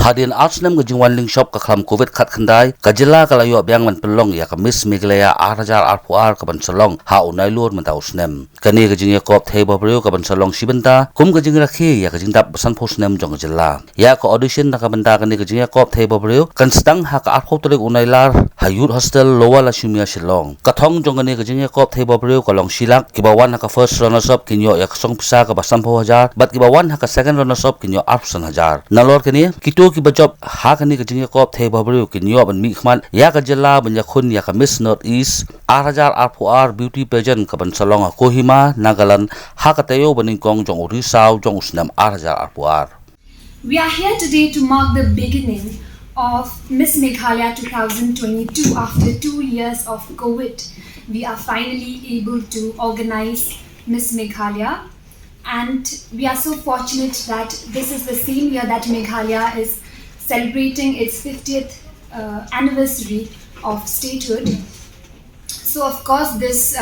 Hadian Artsnam gajing wanling shop ka khlam COVID khat khandai ka Jylla kalayo byang man Pynlong ya ka Miss Meghalaya 8,000 ka ban salong ha Nailur man taw snem kani gajing ya kop thei babreu ka ban salong sibanta kum gajing rakhi ya gajing dap san phos nem jong Jylla ya ka audition na ka banda kani gajing ya kop thei babreu kan stang ha ka arkhop tole unailar ha youth hostel lowa la shumia shillong ka thong jong kani gajing ya kop thei babreu ka long silak kibawan ha ka first runners up kinyo ya song pisa ka basan pho hajar bat kibawan ha ka second runners up kinyo 8,000 nalor kani kito ki bajop ha kani gajing ya kop thei babreu kinyo ban mi khman ya ka Jylla ban ya khun ya ka Miss North East 8,000 beauty pageant ka ban salong Kohima Nagaland ha ka tayo baning kong jong uri saw jong usnam 8,000 We are here today to mark the beginning of Miss Meghalaya 2022. After 2 years of COVID, we are finally able to organize Miss Meghalaya, and we are so fortunate that this is the same year that Meghalaya is celebrating its 50th anniversary of statehood. So of course this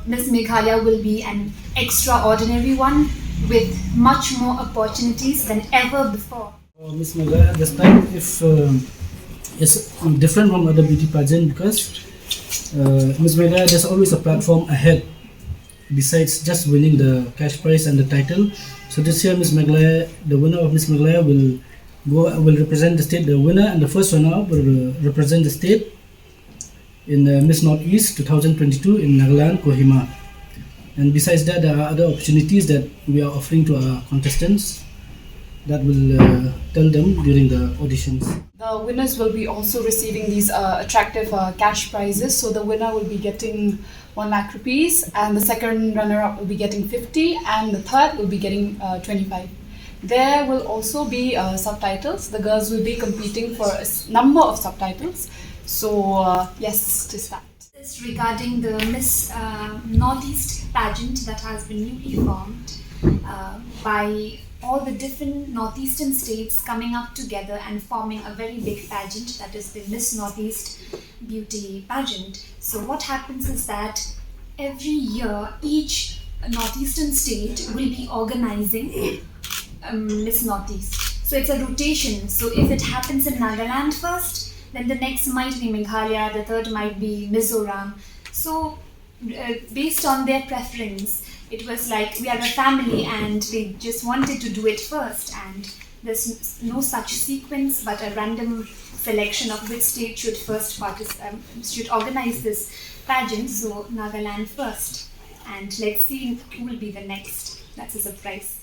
Miss Meghalaya will be an extraordinary one with much more opportunities than ever before. Miss Meghalaya this time is different from other beauty pageant because Miss Meghalaya there's always a platform ahead besides just winning the cash prize and the title. So this year Miss Meghalaya, the winner of Miss Meghalaya will represent the state. The winner and the first runner-up will represent the state in Miss Northeast 2022 in Nagaland, Kohima. And besides that, there are other opportunities that we are offering to our contestants that will tell them during the auditions. The winners will be also receiving these attractive cash prizes. So the winner will be getting 1 lakh rupees, and the second runner-up will be getting 50, and the third will be getting 25. There will also be subtitles. The girls will be competing for a number of subtitles. So yes, to start. This regarding the Miss Northeast pageant that has been newly formed by all the different northeastern states coming up together and forming a very big pageant, that is the Miss Northeast beauty pageant. So what happens is that every year each northeastern state will be organizing Miss Northeast. So it's a rotation. So if it happens in Nagaland first, then the next might be Meghalaya, the third might be Mizoram. So based on their preference, it was like we are a family and they just wanted to do it first, and there's no such sequence but a random selection of which state should first should organize this pageant. So Nagaland first, and let's see who will be the next. That's a surprise.